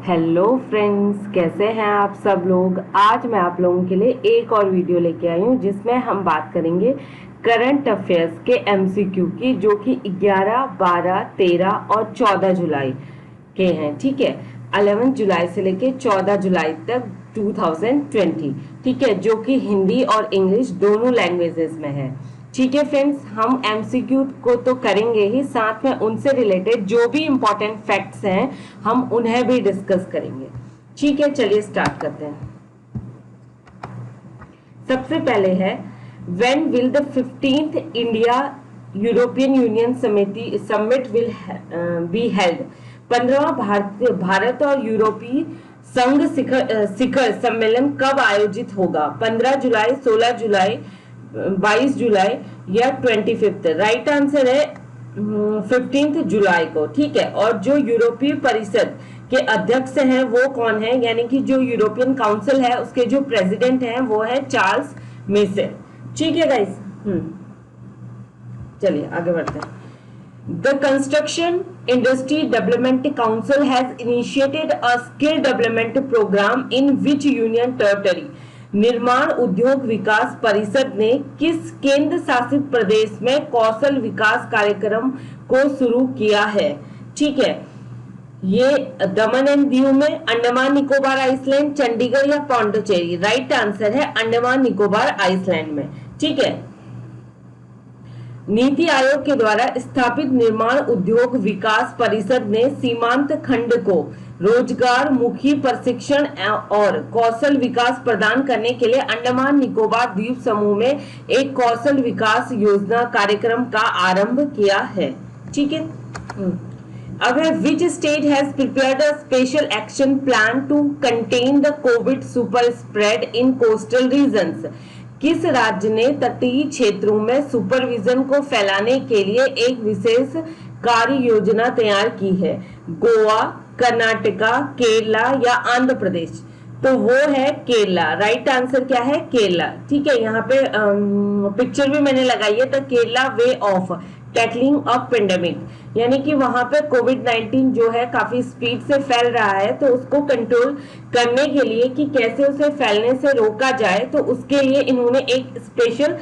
Hello friends, कैसे हैं आप सब लोग। आज मैं आप लोगों के लिए एक और वीडियो लेके आई हूँ जिसमें हम बात करेंगे करंट अफेयर्स के एमसीक्यू की, जो कि 11, 12, 13 और 14 जुलाई के हैं। ठीक है, 11 जुलाई से लेके 14 जुलाई तक 2020। ठीक है, जो कि हिंदी और इंग्लिश दोनों लैंग्वेजेस में है। ठीक है फ्रेंड्स, हम एमसीक्यू को तो करेंगे ही, साथ में उनसे रिलेटेड जो भी इंपॉर्टेंट फैक्ट्स हैं हम उन्हें भी डिस्कस करेंगे। ठीक है, चलिए स्टार्ट करते हैं। सबसे पहले है, when will the 15th India European Union summit will be held. 15वां भारत और यूरोपीय संघ शिखर सम्मेलन कब आयोजित होगा? 15 जुलाई, 16 जुलाई, 22 जुलाई या 25। राइट आंसर है 15 जुलाई को। ठीक है, और जो यूरोपीय परिषद के अध्यक्ष हैं वो कौन है, यानी कि जो यूरोपियन काउंसिल है उसके जो प्रेसिडेंट हैं वो है चार्ल्स मिशेल। ठीक है गाइस, चलिए आगे बढ़ते हैं। The Construction Industry Development Council has initiated a skill development program in which union territory? निर्माण उद्योग विकास परिषद ने किस केंद्र शासित प्रदेश में कौशल विकास कार्यक्रम को शुरू किया है? ठीक है, ये दमन एंड दीव में, अंडमान निकोबार आइसलैंड, चंडीगढ़ या पौंडीचेरी। राइट आंसर है अंडमान निकोबार आइसलैंड में। ठीक है, नीति आयोग के द्वारा स्थापित निर्माण उद्योग विकास परिषद ने सीमांत खंड को रोजगार मुखी प्रशिक्षण और कौशल विकास प्रदान करने के लिए अंडमान निकोबार द्वीप समूह में एक कौशल विकास योजना कार्यक्रम का आरंभ किया है। ठीक है, अब है, which state has prepared a special action plan to contain the Covid super spread in coastal regions. किस राज्य ने तटीय क्षेत्रों में सुपरविजन को फैलाने के लिए एक विशेष कार्य योजना तैयार की है? गोवा, कर्नाटका, केरला या आंध्र प्रदेश? तो वो है केरला। राइट आंसर क्या है? केरला। ठीक है, यहाँ पे पिक्चर भी मैंने लगाई है, तो Kerala way of tackling of pandemic, यानी कि वहां पे कोविड-19 जो है काफी स्पीड से फैल रहा है, तो उसको कंट्रोल करने के लिए कि कैसे उसे फैलने से रोका जाए, तो उसके लिए इन्होंने एक स्पेशल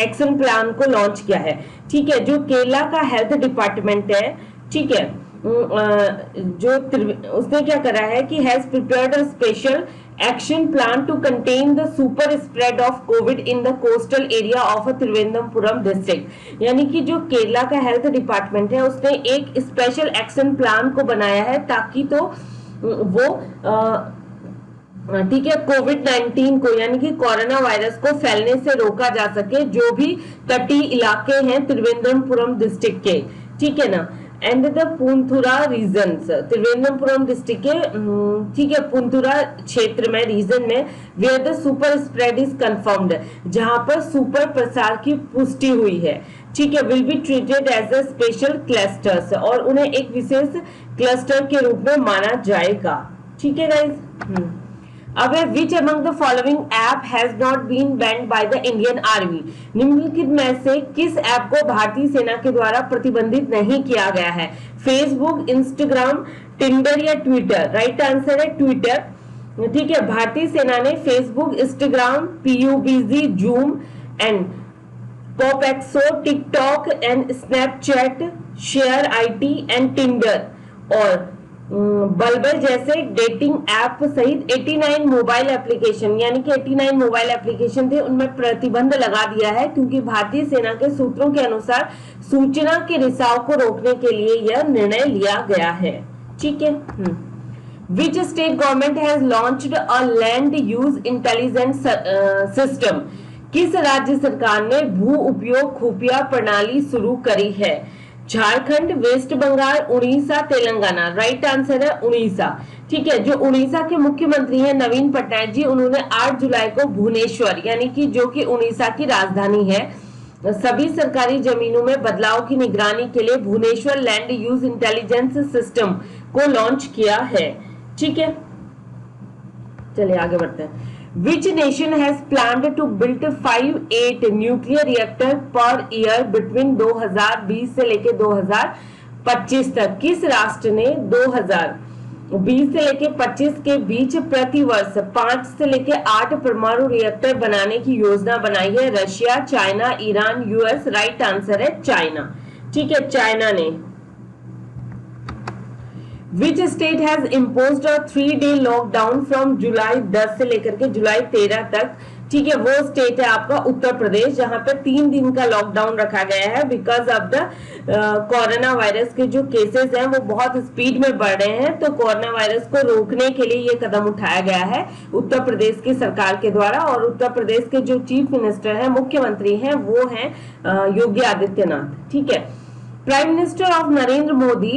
एक्शन प्लान को लॉन्च किया है। ठीक है, जो केरला का हेल्थ डिपार्टमेंट है, ठीक है, जो उसने क्या करा है कि has prepared a special action plan to contain the super spread of covid in the coastal area of Thiruvananthapuram district, यानी कि जो केरला का हेल्थ डिपार्टमेंट है उसने एक स्पेशल एक्शन प्लान को बनाया है ताकि तो वो ठीक है कोविड-19 को, यानी कि कोरोना वायरस को फैलने से रोका जा सके, जो भी तटीय इलाके हैं त्रिवेंद्रपुरम डिस्ट्रिक्ट के। ठीक है ना, and the Poonthura regions, Trivendrapuram district के, ठीक है, पुंथुरा क्षेत्र में, रीजन में, where the super spread is confirmed, जहां पर सुपर प्रसार की पुष्टि हुई है। ठीक है, will be treated as a special clusters, और उन्हें एक विशेष क्लस्टर के रूप में माना जाएगा। ठीक है गाइस, अब है, which among the following app has not been banned by the Indian army. निम्नलिखित में से किस ऐप को भारतीय सेना के द्वारा प्रतिबंधित नहीं किया गया है? फेसबुक, इंस्टाग्राम, टिंडर या ट्विटर? राइट आंसर है ट्विटर। ठीक है, भारतीय सेना ने Facebook, Instagram, PUBG, Zoom and POPxo, TikTok and Snapchat, ShareIt and Tinder टिंडर और बल्बर जैसे डेटिंग ऐप सहित 89 मोबाइल एप्लीकेशन, यानी कि 89 मोबाइल एप्लीकेशन थे, उनमें प्रतिबंध लगा दिया है, क्योंकि भारतीय सेना के सूत्रों के अनुसार सूचना के रिसाव को रोकने के लिए यह निर्णय लिया गया है। ठीक है, which state government has launched a land use intelligence system. किस राज्य सरकार ने भू उपयोग खुफिया प्रणाली शुरू करी है? Jharkhand, West Bengal, Orissa, Telangana? Right answer है उड़ीसा। ठीक है, जो उड़ीसा के मुख्यमंत्री हैं नवीन पटनायक जी, उन्होंने 8 जुलाई को भुवनेश्वर, यानी कि जो कि उड़ीसा की राजधानी है, सभी सरकारी जमीनों में बदलाव की निगरानी के लिए Bhubaneswar land use intelligence system को लॉन्च किया है। ठीक है, चलिए आगे बढ़ते हैं। Which nation has planned to build 5-8 nuclear reactor per year between 2020 से लेके 2025 तक? किस राष्ट्र ने 20 से लेके 25 के बीच प्रति वर्ष 5 से लेके 8 परमाणु रिएक्टर बनाने की योजना बनाई है Russia, China, Iran, US. Right answer है चाइना। ठीक है, चाइना ने। Which state has imposed a 3-day lockdown from जुलाई 10 से लेकर के जुलाई 13 तक? ठीक है, वो स्टेट है आपका उत्तर प्रदेश, जहां पे 3 दिन का लॉकडाउन रखा गया है because of the corona virus के जो केसेस हैं वो बहुत स्पीड में बढ़ रहे हैं। तो कोरोना वायरस को रोकने के लिए ये कदम उठाया गया है उत्तर प्रदेश की सरकार के द्वारा। और उत्तर प्रदेश के जो चीफ मिनिस्टर हैं, मुख्यमंत्री हैं, वो हैं योगी आदित्यनाथ। ठीक है। Prime minister of Narendra Modi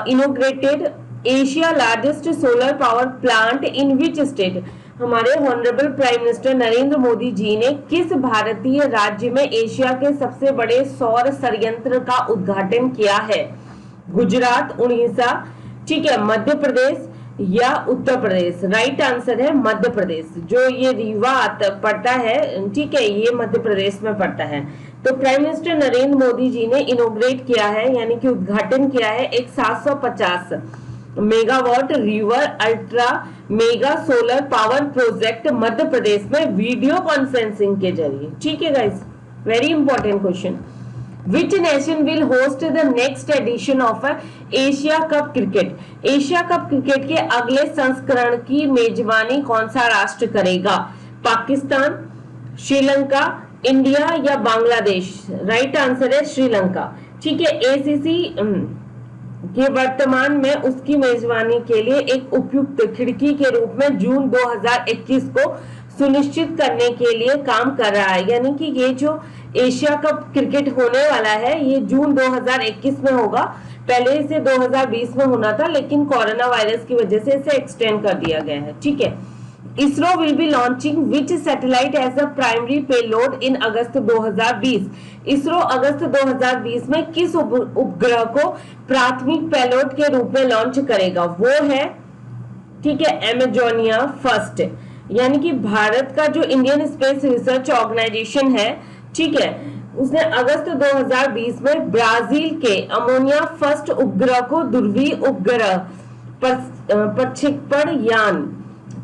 inaugurated Asia largest solar power plant in which state? हमारे honourable prime minister Narendra Modi ji ने किस भारतीय राज्य में एशिया के सबसे बड़े सौर संयंत्र का उद्घाटन किया है? गुजरात, उड़ीसा, ठीक है, मध्य प्रदेश या उत्तर प्रदेश? राइट आंसर है मध्य प्रदेश। जो ये रीवा पड़ता है, ठीक है, ये मध्य प्रदेश में पड़ता है। तो प्राइम मिनिस्टर नरेंद्र मोदी जी ने इनोग्रेट किया है, यानी कि उद्घाटन किया है एक 750 megawatt Rewa ultra mega solar power project Madhya Pradesh में वीडियो कॉन्फ्रेंसिंग के जरिए। ठीक है guys, very important question. Which nation will host the next edition of Asia Cup cricket? Asia Cup cricket के अगले संस्करण की मेजबानी कौन सा राष्ट्र करेगा? पाकिस्तान, श्रीलंका, इंडिया या बांग्लादेश? राइट आंसर है श्रीलंका। ठीक है, एसीसी के वर्तमान में उसकी मेजबानी के लिए एक उपयुक्त खिड़की के रूप में जून 2021 को सुनिश्चित करने के लिए काम कर रहा है। यानी कि ये जो एशिया कप क्रिकेट होने वाला है ये जून 2021 में होगा। पहले इसे 2020 में होना था, लेकिन कोरोना वायरस की वजह से इसे एक्सटेंड कर दिया गया है। ठीक है। ISRO will be launching which satellite as a primary payload in August 2020? ISRO अगस्त 2020 में किस उपग्रह को प्राथमिक पेलोड के रूप में लॉन्च करेगा? वो है, ठीक है, एमेजोनिया फर्स्ट। यानी कि भारत का जो इंडियन स्पेस रिसर्च ऑर्गेनाइजेशन है, ठीक है, उसने अगस्त 2020 में ब्राजील के अमोनिया फर्स्ट उपग्रह को ध्रुवीय उपग्रह प्रक्षेपण यान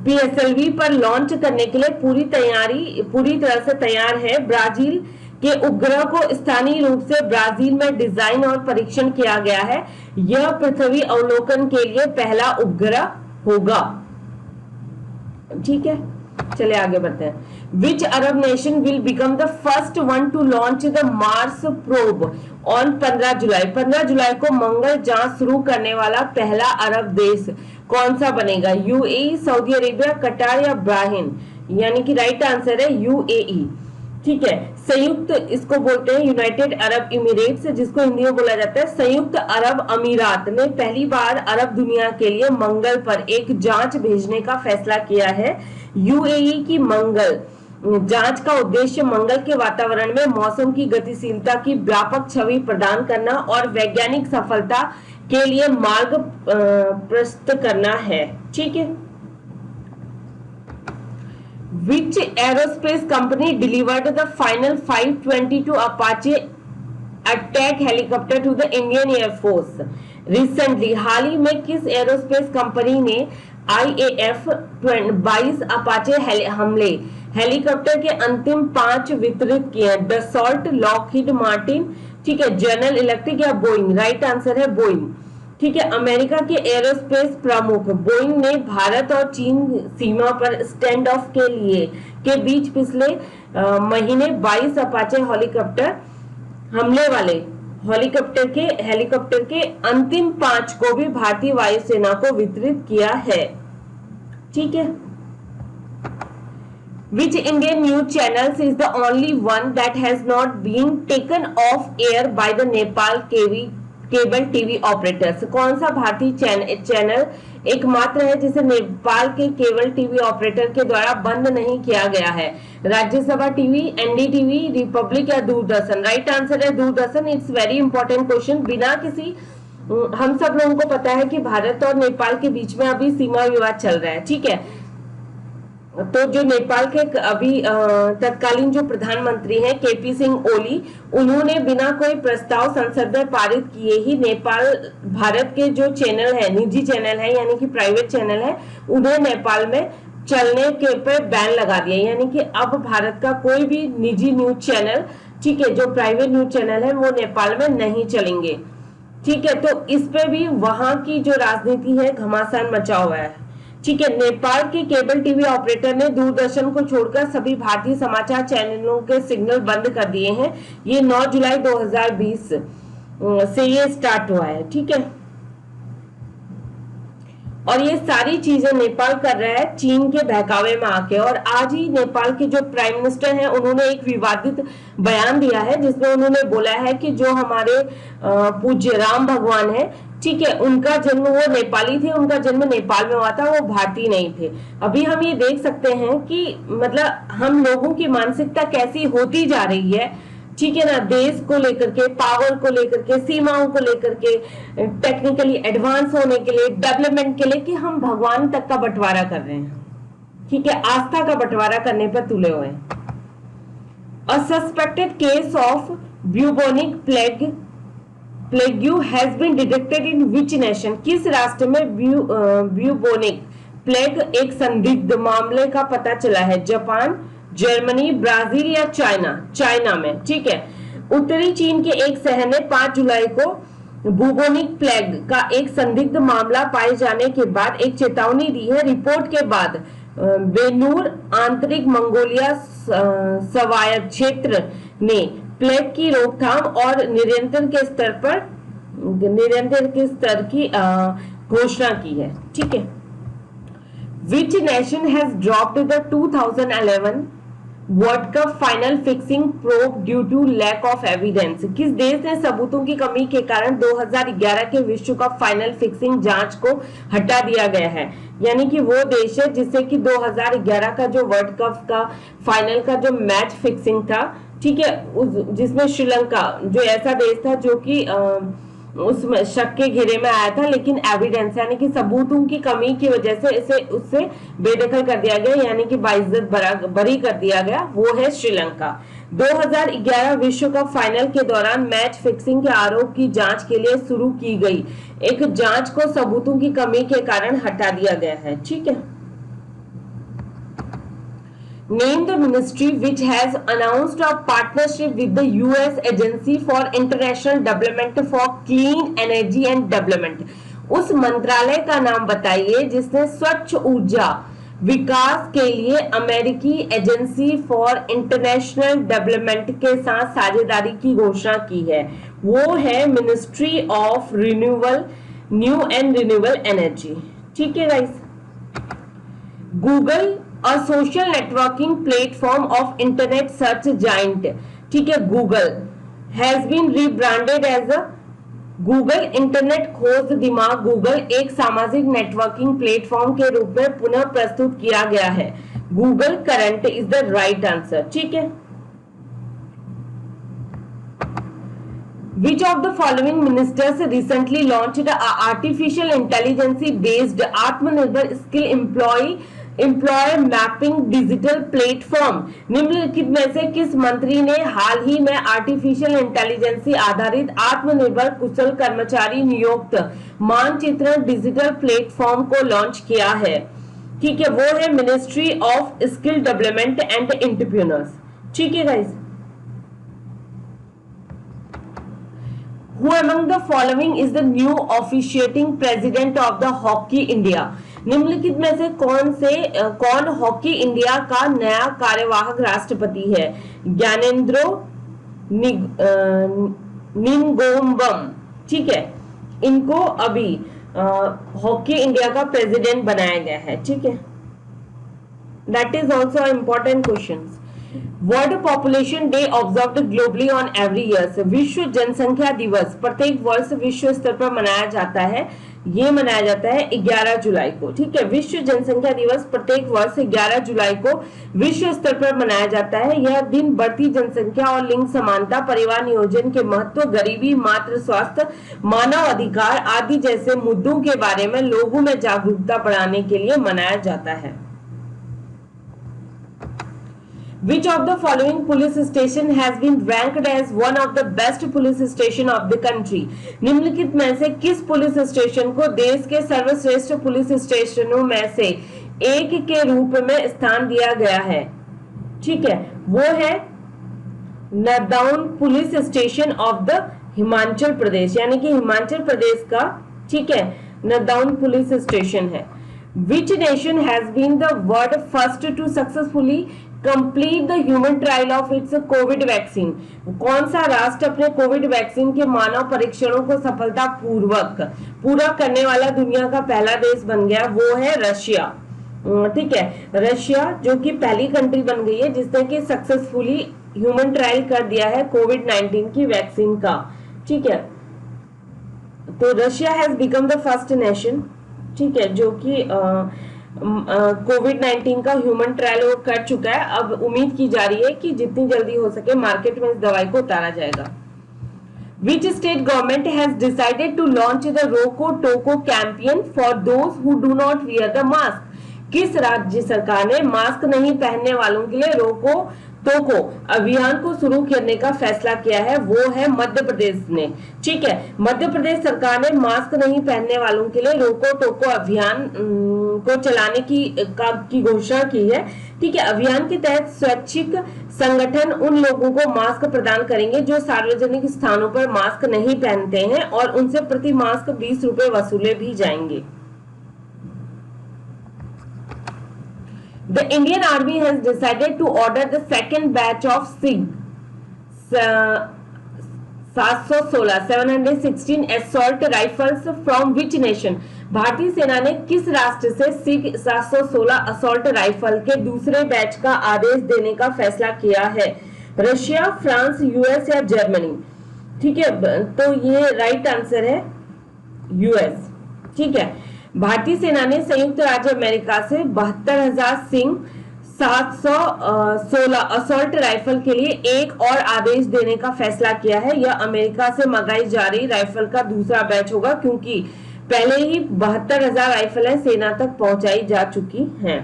PSLV पर लॉन्च करने के लिए पूरी तरह से तैयार है। ब्राजील के उपग्रह को स्थानीय रूप से ब्राजील में डिजाइन और परीक्षण किया गया है। यह पृथ्वी अवलोकन के लिए पहला उपग्रह होगा। ठीक है, चले आगे बढ़ते हैं। Which Arab nation will become the first one to launch the Mars probe on 15 जुलाई? 15 जुलाई को मंगल जांच शुरू करने वाला पहला अरब देश कौन सा बनेगा? यूएई, सऊदी अरेबिया, कटार या बहरीन? यानी कि राइट आंसर है यूएई। ठीक है, संयुक्त, इसको बोलते हैं यूनाइटेड अरब इमिरेट्स, जिसको हिंदी में बोला जाता है संयुक्त अरब अमीरात ने पहली बार अरब दुनिया के लिए मंगल पर एक जांच भेजने का फैसला किया है। यूएई की मंगल जांच का उद्देश्य मंगल के वातावरण में मौसम की गतिशीलता की व्यापक छवि प्रदान करना और वैज्ञानिक सफलता के लिए मार्ग प्रस्तुत करना है। ठीक है। Which aerospace company delivered the final 522 Apache attack helicopter to the Indian Air Force recently? हाल ही में किस एरोस्पेस कंपनी ने IAF 22 अपाचे हमले हेलीकॉप्टर के अंतिम 5 वितरित किए हैं? डसॉल्ट, लॉकहीड मार्टिन, ठीक है, जनरल इलेक्ट्रिक या बोइंग? राइट आंसर है बोइंग। ठीक है, अमेरिका के एरोस्पेस प्रमुख बोइंग ने भारत और चीन सीमा पर स्टैंड ऑफ के बीच पिछले महीने 22 अपाचे हेलीकॉप्टर हमले वाले हेलीकॉप्टर के अंतिम 5 को भी भारतीय वायुसेना को वितरित किया है। ठीक है। Which Indian news channels is the only one that has not been taken off air by the Nepal cable TV operators? कौन सा भारतीय चैनल एकमात्र है जिसे नेपाल के केबल टीवी ऑपरेटर के द्वारा बंद नहीं किया गया है? राज्यसभा टीवी, एनडीटीवी, रिपब्लिक या दूरदर्शन? राइट आंसर है Doordarshan. It's very important question. बिना किसी, हम सब लोगों को पता है कि भारत और नेपाल के बीच में अभी सीमा विवाद चल रहा है। ठीक है, तो जो नेपाल के अभी तत्कालीन जो प्रधानमंत्री हैं केपी सिंह ओली, उन्होंने बिना कोई प्रस्ताव संसद में पारित किए ही नेपाल भारत के जो चैनल है, निजी चैनल है यानी कि प्राइवेट चैनल है, उन्हें नेपाल में चलने के पर बैन लगा दिया। यानी कि अब भारत का कोई भी निजी न्यूज चैनल, ठीक है, जो प्राइवेट न्यूज चैनल है वो नेपाल में नहीं चलेंगे। ठीक है, तो इस पे भी वहां की जो राजनीति है घमासान मचा हुआ है। ठीक है, नेपाल के केबल टीवी ऑपरेटर ने दूरदर्शन को छोड़कर सभी भारतीय समाचार चैनलों के सिग्नल बंद कर दिए हैं। ये 9 जुलाई 2020 से ये स्टार्ट हुआ है। ठीक है, और ये सारी चीजें नेपाल कर रहा है चीन के बहकावे में आके। और आज ही नेपाल के जो प्राइम मिनिस्टर हैं उन्होंने एक विवादित बयान दिया है जिसमें उन्होंने बोला है कि जो हमारे पूज्य राम भगवान है, ठीक है, उनका जन्म, वो नेपाली थे, उनका जन्म नेपाल में हुआ था, वो भारतीय नहीं थे। अभी हम ये देख सकते हैं कि मतलब हम लोगों की मानसिकता कैसी होती जा रही है। ठीक है ना, देश को लेकर के, पावर को लेकर के, सीमाओं को लेकर के, टेक्निकली एडवांस होने के लिए, डेवलपमेंट के लिए, कि हम भगवान तक का बंटवारा कर रहे हैं। ठीक है, आस्था का बंटवारा करने पर तुले हुए हैं। A suspected case of bubonic plague has been detected in which nation? किस राष्ट्र में ब्यूबोनिक प्लेग एक संदिग्ध मामले का पता चला है? जापान, जर्मनी, ब्राजील या चाइना में। ठीक है, उत्तरी चीन के एक शहर ने 5 जुलाई को बुबोनिक प्लेग का एक संदिग्ध मामला पाए जाने के बाद एक चेतावनी दी है। रिपोर्ट के बाद बेनूर आंतरिक मंगोलिया स्वायत्त क्षेत्र ने प्लेग की रोकथाम और नियंत्रण के स्तर की घोषणा की है। ठीक है, Which nation has dropped the 2011 world cup final fixing probe due to lack of evidence? किस देश ने सबूतों की कमी के कारण 2011 के विश्व कप फाइनल फिक्सिंग जांच को हटा दिया गया है? यानी कि वो देश है जिससे कि 2011 का जो वर्ल्ड कप का फाइनल का जो मैच फिक्सिंग था, ठीक है, जिसमें श्रीलंका जो ऐसा देश था जो कि उसमें शक के घेरे में आया था, लेकिन एविडेंस यानी कि सबूतों की कमी की वजह से इसे उससे बेदखल कर दिया गया, यानी कि बाइज्जत बरी कर दिया गया, वो है श्रीलंका। 2011 विश्व कप फाइनल के दौरान मैच फिक्सिंग के आरोप की जांच के लिए शुरू की गई एक जांच को सबूतों की कमी के कारण हटा दिया गया है। ठीक है, Name the ministry which has announced a partnership with the US Agency for International Development for Clean Energy and Development। उस मंत्रालय का नाम बताइए जिसने स्वच्छ ऊर्जा विकास के लिए अमेरिकी एजेंसी फॉर इंटरनेशनल डेवलपमेंट के साथ साझेदारी की घोषणा की है। वो है ministry of new and renewable energy. ठीक है guys, Google a social networking platform of internet search giant, ठीक है, Google has been rebranded as a Google internet खोज दिमाग गूगल एक सामाजिक नेटवर्किंग प्लेटफॉर्म के रूप में पुनः प्रस्तुत किया गया है। Google current is the right answer. ठीक है, Which of the following ministers recently launched a artificial intelligence based Aatmanirbhar skill employ mapping digital platform? निम्नलिखित में से किस मंत्री ने हाल ही में आर्टिफिशियल इंटेलिजेंस आधारित आत्मनिर्भर कुशल कर्मचारी नियुक्त मानचित्रण डिजिटल प्लेटफॉर्म को लॉन्च किया है? ठीक है, वो है ministry of skill development and entrepreneurs. ठीक है guys, Who among the following is the new officiating president of the Hockey India? निम्नलिखित में से कौन हॉकी इंडिया का नया कार्यवाहक राष्ट्रपति है? ज्ञानेंद्रो निंगोम्बम। ठीक है, इनको अभी हॉकी इंडिया का प्रेसिडेंट बनाया गया है। ठीक है, that is also important question. World population day observed globally on every year? विश्व जनसंख्या दिवस प्रत्येक वर्ष विश्व स्तर पर मनाया जाता है। ये मनाया जाता है 11 जुलाई को। ठीक है, विश्व जनसंख्या दिवस प्रत्येक वर्ष 11 जुलाई को विश्व स्तर पर मनाया जाता है। यह दिन बढ़ती जनसंख्या और लिंग समानता, परिवार नियोजन के महत्व, गरीबी, मातृ स्वास्थ्य, मानव अधिकार आदि जैसे मुद्दों के बारे में लोगों में जागरूकता बढ़ाने के लिए मनाया जाता है। Which of the following police station has been ranked as one of the best police station of the country? निम्नलिखित में से किस पुलिस स्टेशन को देश के सर्वश्रेष्ठ पुलिस स्टेशनों में से एक के रूप में स्थान दिया गया है? ठीक है, वो है Nadaun police station of the Himachal Pradesh, यानी कि हिमाचल प्रदेश का, ठीक है, नरदौन पुलिस स्टेशन है। Which nation has been the world first to successfully complete the human trial of its Covid vaccine? कौन सा राष्ट्र अपने कोविड वैक्सीन के मानव परीक्षणों को सफलता पूर्वक पूरा करने वाला दुनिया का पहला देश बन गया? वो है रशिया। ठीक है, रशिया जो कि पहली कंट्री बन गई है जिसने कि सक्सेसफुली ह्यूमन ट्रायल कर दिया है कोविड-19 की वैक्सीन का। ठीक है, तो Russia has become the first nation, ठीक है, जो कि कोविड-19 का ह्यूमन ट्रायल वो कर चुका है। अब उम्मीद की जा रही है कि जितनी जल्दी हो सके मार्केट में इस दवाई को उतारा जाएगा। Which state government has decided to launch the Roko Toko campaign for those who do not wear the mask? किस राज्य सरकार ने मास्क नहीं पहनने वालों के लिए रोको टोको अभियान को शुरू करने का फैसला किया है? वो है मध्य प्रदेश ने। ठीक है, मध्य प्रदेश सरकार ने मास्क नहीं पहनने वालों के लिए रोको टोको अभियान को चलाने की घोषणा की है। ठीक है, अभियान के तहत स्वैच्छिक संगठन उन लोगों को मास्क प्रदान करेंगे जो सार्वजनिक स्थानों पर मास्क नहीं पहनते हैं और उनसे प्रति मास्क 20 रुपए वसूले भी जाएंगे। The Indian Army has decided to order the second batch of SIG 716 assault rifles from which nation? भारतीय सेना ने किस राष्ट्र से SIG 716 असॉल्ट राइफल के दूसरे बैच का आदेश देने का फैसला किया है? रशिया, फ्रांस, यूएस या जर्मनी? ठीक है, तो ये राइट आंसर है यूएस। ठीक है, भारतीय सेना ने संयुक्त राज्य अमेरिका से 72,000 सिंह 716 असॉल्ट राइफल के लिए एक और आदेश देने का फैसला किया है। यह अमेरिका से मंगाई जा रही राइफल का दूसरा बैच होगा क्योंकि पहले ही 72,000 राइफलें सेना तक पहुंचाई जा चुकी हैं।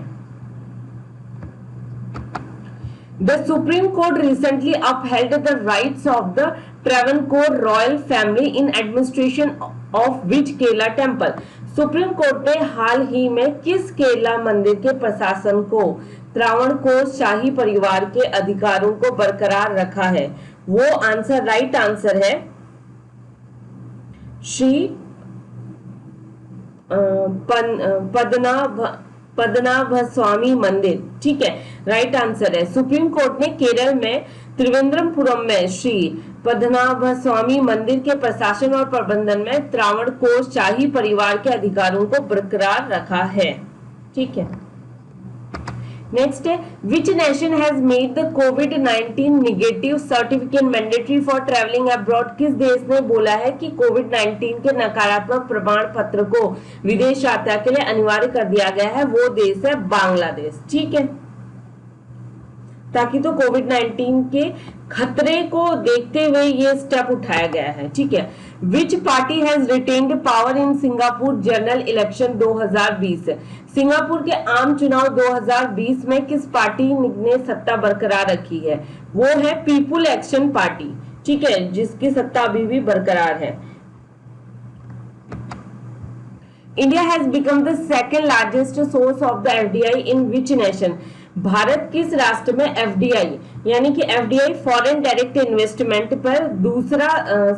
The Supreme Court recently upheld the rights of the Travancore royal family in administration of which Kerala temple? Supreme court ने हाल ही में किस केरला मंदिर के प्रशासन को त्रावणकोर शाही परिवार के अधिकारों को बरकरार रखा है? वो आंसर राइट आंसर है श्री पद्मनाभस्वामी मंदिर। ठीक है, राइट आंसर है। सुप्रीम कोर्ट ने केरल में त्रिवेंद्रपुरम में श्री पद्मनाभस्वामी मंदिर के प्रशासन और प्रबंधन में त्रावणकोर शाही परिवार के अधिकारों को बरकरार रखा है। ठीक है, नेक्स्ट है which nation has made the covid negative certificate mandatory for travelling abroad? किस देश ने बोला है कि कोविड-19 के नकारात्मक प्रमाण पत्र को विदेश यात्रा के लिए अनिवार्य कर दिया गया है? वो देश है बांग्लादेश। ठीक है, ताकि तो कोविड-19 के खतरे को देखते हुए ये स्टेप उठाया गया है। ठीक है, विच party has retained power in Singapore general election 2020? Singapore के आम चुनाव 2020 में किस पार्टी ने सत्ता बरकरार रखी है? वो है पीपुल एक्शन पार्टी। ठीक है, जिसकी सत्ता अभी भी बरकरार है। India has become the second largest source of the FDI in which nation? Bharat किस राष्ट्र में एफडीआई यानी कि एफडीआई फॉरेन डायरेक्ट इन्वेस्टमेंट पर दूसरा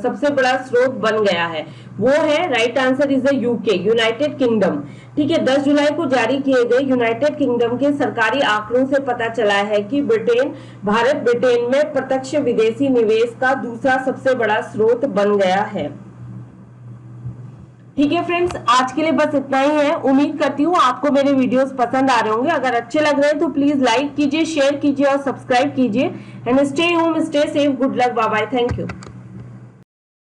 सबसे बड़ा स्रोत बन गया है? वो है right answer is the UK, United kingdom. ठीक है, 10 जुलाई को जारी किए गए यूनाइटेड किंगडम के सरकारी आंकड़ों से पता चला है कि भारत ब्रिटेन में प्रत्यक्ष विदेशी निवेश का दूसरा सबसे बड़ा स्रोत बन गया है। ठीक है फ्रेंड्स, आज के लिए बस इतना ही है। उम्मीद करती हूँ आपको मेरे वीडियोस पसंद आ रहे होंगे। अगर अच्छे लग रहे हैं तो प्लीज लाइक कीजिए, शेयर कीजिए और सब्सक्राइब कीजिए। And stay home, stay safe, good luck, bye bye, thank you.